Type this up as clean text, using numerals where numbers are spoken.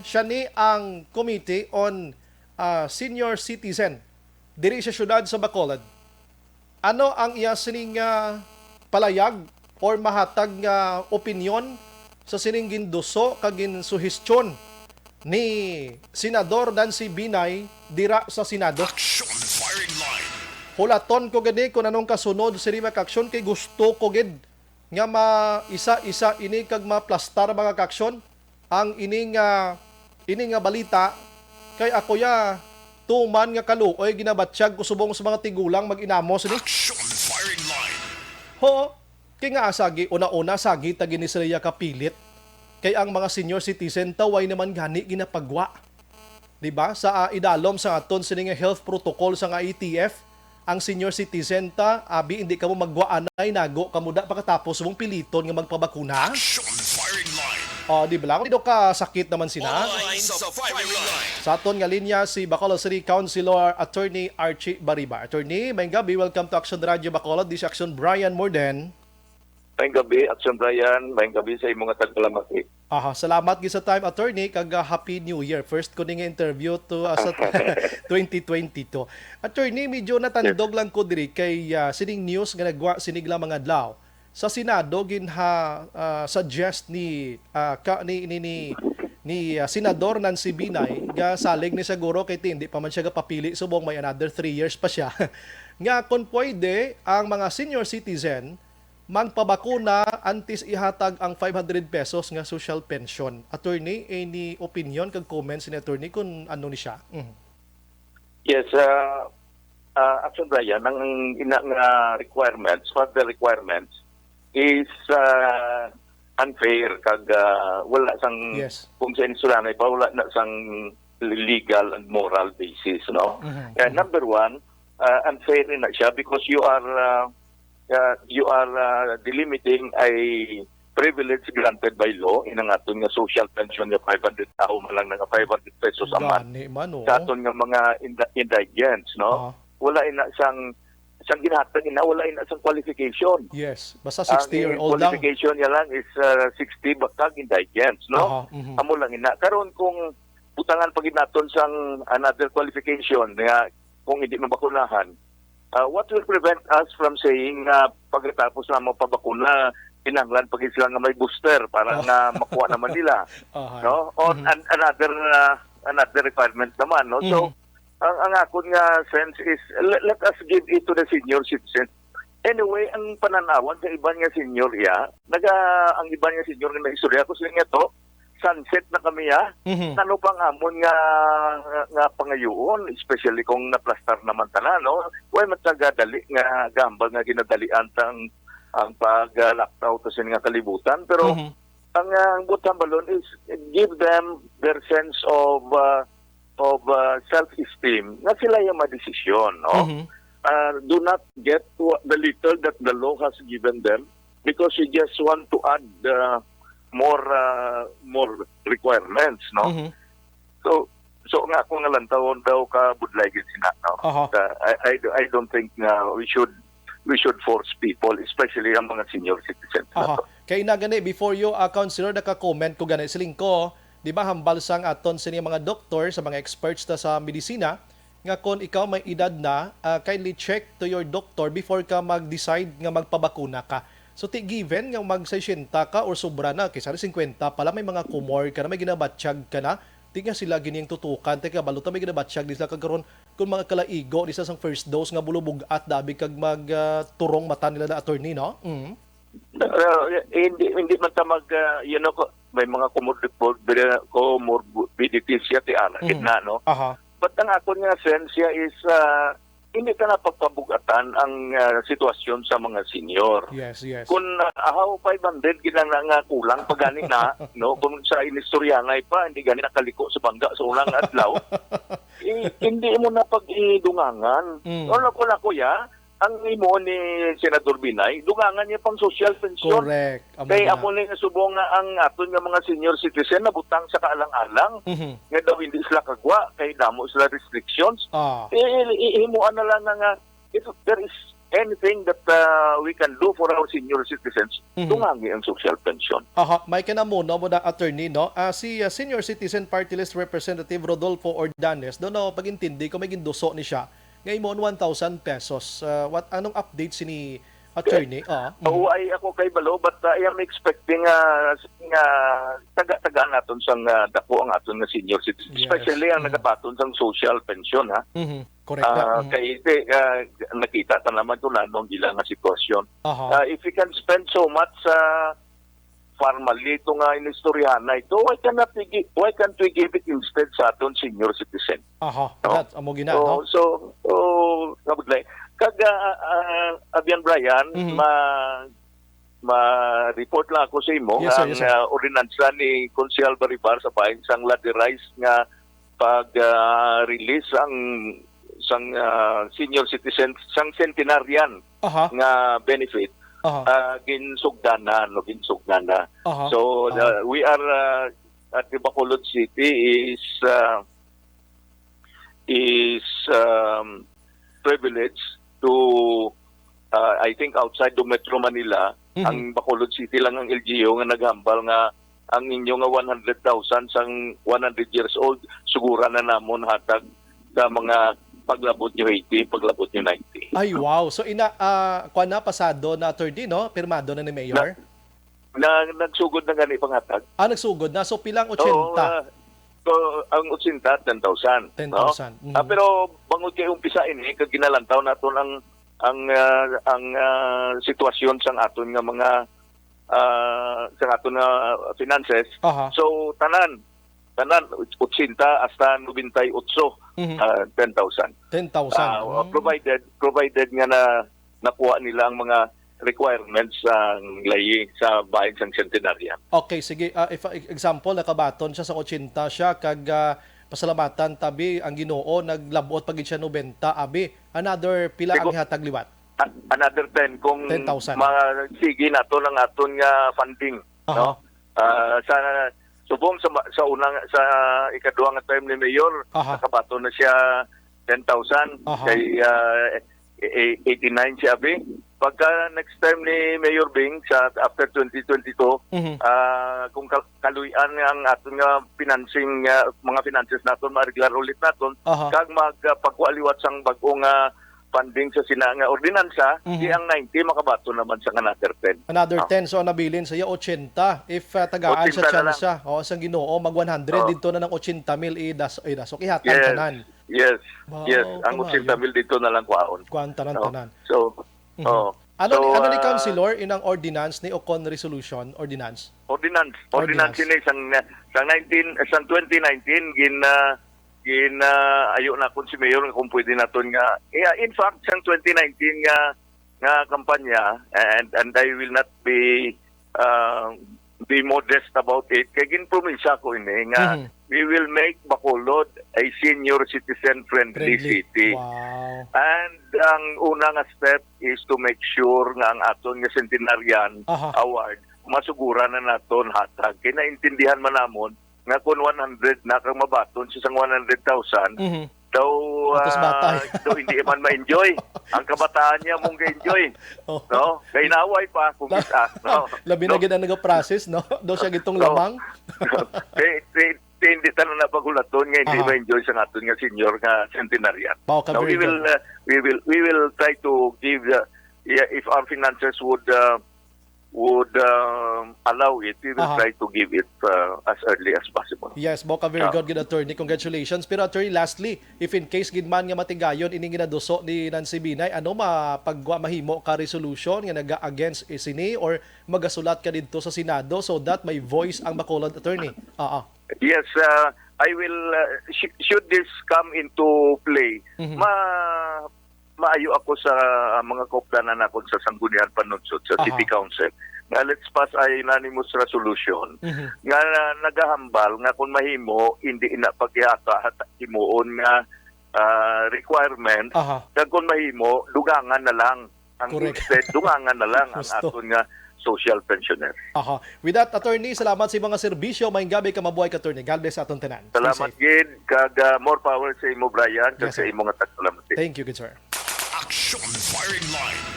Siya ni ang Committee on Senior Citizen diri sa syudad sa Bacolod. Ano ang iya sining palayag or mahatag nga opinyon sa sining ginduso kag ginsuhestyon ni Senador Nancy Binay dira sa Senado? Action firing line. Hulaton ko gani kung anong kasunod sa mga kaksyon kay gusto ko gid nga isa-isa ini kag maplastar mga kaksyon ang ining balita kay ako ya tuman nga kaluoy ginabatsyag ko subong sa mga tigulang mag-inamos ni. Action firing line. Ho, kay nga asagi una-una sagi ta gini sila kapilit kay ang mga senior citizen taway naman gani ginapagwa. Di ba? Sa idalom sa aton sini nga health protocol sa nga ETF, ang senior citizen ta abi hindi ka mo magwa-anay nago kamuda pagkatapos mong piliton nga magpabakuna. Action firing line. Di ba lang? Dito ka sakit naman sina. All lines sa firing line. Sa aton nga linya si Bacolod City Councilor Attorney Archie Bariba. Attorney, may gabi, welcome to Action Radio Bacolod. This is Action Brian Morden. May gabi, Action Brian. May gabi sa imong tagpalamaki. Salamat gi sa time, Attorney, kag Happy New Year. First ko ning interview to sa 2022. Attorney, medyo natandog lang ko diri kay sining news nga nagwa sinigla mga adlaw. Sa Senado ginha suggest ni Senador Nancy Binay nga salig ni siguro kay hindi pa man siya papili subong may another 3 years pa siya nga kung pwede ang mga senior citizen magpabakuna antes ihatag ang 500 pesos nga social pension. Attorney, any opinion kag comments ni attorney kung ano ni siya? Yes, Action Brian, ang ina nga requirements, further requirements is unfair kag wala sang kung sa insulanay pa wala na sang legal and moral basis, no? Number one, unfair na siya because you are delimiting a privilege granted by law in ang aton nga social pension nga 500 tao malang nga 500 pesos a month sa aton nga mga indigents, no? Wala ina sang ginhatag ina, wala ina sang qualification. Yes, basta 60-year-old lang. Qualification niya lang is 60 bakag indigents, no? Amo lang ina. Karon kung butangan pag naton sang another qualification nga kung hindi mabakunahan, what will prevent us from saying pagkatapos na mapabakuna, pinanglan pag sila nga may booster para nga makuha naman nila. No? On another requirement naman, no? So ang akon nga sense is let us give it to the senior citizens. Anyway, ang pananawan sa iban nga senior ang iban nga senior nga istorya ko sila nga to sunset na kami ano pang amon nga pangayoon, especially kung naplastar naman tala, no? Way matagadali nga gambal nga ginadalian ang pag-lockdown to sin nga kalibutan, pero ang butang balon is give them their sense of self-esteem na sila yung madesisyon, no? Do not get to the little that the law has given them because you just want to add more requirements, no? So nga kung nalantaw daw ka budlay gid sina, no? I don't think we should force people, especially ang mga senior citizens. Kay na gani before you counselor naka-comment ko gani siling ko, di ba hambal sang aton sa mga doktor sa mga experts ta sa medisina nga kung ikaw may edad na, kindly check to your doctor before ka mag-decide nga magpabakuna ka. So, given nga mag-60 ka or sobra na, kaysa 50 pala may mga kumor ka na, may ginabatsyag ka na, di nga sila gining tutukan, teka, baluta may ginabatsyag, di sila kagkaroon, kung mga kalaigo, di sila sang first dose nga bulubog at dabi kag magturong mata nila na attorney, no? Hindi man ta may mga comorbidities siya ti ana, no? But ang akon nga sense is hindi ka na pagpabugatan ang sitwasyon sa mga senior. Yes. Kung 500 ginang nga kulang pag gani na, no, kung sa inistoryanay pa hindi gani nakaliko sa bangga sa unang adlaw, hindi mo na pag-idungangan. Ano ko na kuya, ang imo ni Senador Binay, dungangan niya pang social pension. Correct. Kaya ako na subong nga ang aton nga mga senior citizen na butang sa kaalang-alang. Nga daw hindi sila kagwa, kay damo sila restrictions. Ihimuan na lang nga, if there is anything that we can do for our senior citizens, tungangi ang social pension. Aha, may kanamuno mo na attorney, no? Si Senior Citizen Party List Representative Rodolfo Ordanes, doon ako pag-intindi ko may ginduso ni siya. Ngayon 1,000 pesos. Anong update ni attorney? Ay ako kay Balo, but I am expecting taga-taga naton sang dako ang aton nga senior citizens, Yes. especially ang nagabaton sang social pension, ha. Correct. Kay nakita ta naman ko na nung gila nga sitwasyon. Aha. If we can spend so much formally ito nga inistoryahan na ito, why can't we give it instead sa aton senior citizen? Aha. No? That amo gina, no? So kabudlay. Abian Brian, ma-report lang ako sa imo Yes, sir, ang yes, sir. ordinansa ni Consial Baribar sa bahin sang laderize nga pag-release sang senior citizens sang centenarian Aha. nga benefit Aha. ginsugdana. Aha. So we are at the Bacolod City is privileged to I think outside the Metro Manila, ang Bacolod City lang ang LGU nga naghambal nga ang inyo nga 100,000 sang 100 years old, sugura na namon hatag sa mga paglabot nyo 80, paglabot nyo 90. Ay, wow. So, kuha na pasado na attorney, no? Pirmado na ni Mayor? Nagsugod na gani pangatag. Nagsugod na. So, pilang 80? Oo, so, ang 80, 10,000. 10,000. No? Pero bangod kay umpisa ini, kag ginalantaw naton ang sitwasyon sang aton nga mga sang aton nga finances. Aha. So, tanan 80 hasta 98, 10,000. 10,000. Provided nga nakuha nila ang mga requirements ang layi sa bahin sang centenarian. Okay, sige. If example, nakabaton siya sa 80 siya, kag pasalamatan tabi ang Ginoo, naglabot pagid siya 90, abi. Another pila ang hatag liwat? Another 10 kung 10,000. sige nato ng aton nga funding. No? Sa subong sa unang sa ikaduha nga term ni Mayor, nakabaton na siya 10,000 kay 89 siya abi. Pagka next time ni Mayor Bing sa after 2022, kung kaluyan ang aton nga financing mga finances naton ma-regular ulit naton, kag magpagwaliwat sang bag-o nga funding sa sina nga ordinansa, di ang 90 makabato naman sa another 10. Another 10, so nabilin sa iya 80. If tagaan siya tsansa, sa Ginoo mag 100 dito na ng 80,000 idas. So kihatan tanan. Yes. Wow, Yes, ang 80,000 dito na lang kuhaon. Kuan tanan. So, Ano ni Councilor inang ordinance ni Ocon Resolution Ordinance? Ordinance ini sang 2019 ayo na kun si Mayor kung pwede naton nga in fact sang 2019 nga kampanya, and I will not be modest about it, kay ginpromisa ko ini nga we will make Bacolod a senior citizen friendly city. Wow. And ang unang step is to make sure nga ang aton nga centenarian award masugura na naton hatag. Kaya naintindihan man namon nga kung 100 na kang mabaton sa 100,000, daw hindi man ma-enjoy. Ang kabataan niya mong ga-enjoy. No? Kaya inaway pa kung isa. No? Labi na gina nag-process, no? Daw siya gitong lamang. Hindi tanan na pagulaton nga hindi ma-enjoy sa aton nga senior nga centenarian. Now, we will try to give if our financiers would allow it, we will try to give it as early as possible. Yes, Boca, very good attorney. Congratulations. Pero attorney, lastly, if in case gidman nga matigayon ini ginaduso ni Nancy Binay, ano mahimo ka resolution nga naga-against isini or magasulat ka dito sa Senado so that may voice ang Bacolod attorney? Yes, I will should this come into play, maayo ako sa mga kauplanan ako sa Sangguniang Panunsod sa City Council. Nga let's pass a unanimous resolution nga nagahambal nga kung mahimo hindi ina pagyata at himuon nga requirement kag kung mahimo dugangan na lang ang instead dugangan na lang ang aton nga social pensioner. With that, attorney, salamat sa mga serbisyo. Maayong gabi ka, mabuhay ka, attorney. God bless aton tanan. Salamat gid kag more power sa imo Brian kag sa imo nga tagsalamati. Thank you, good sir. Action firing line.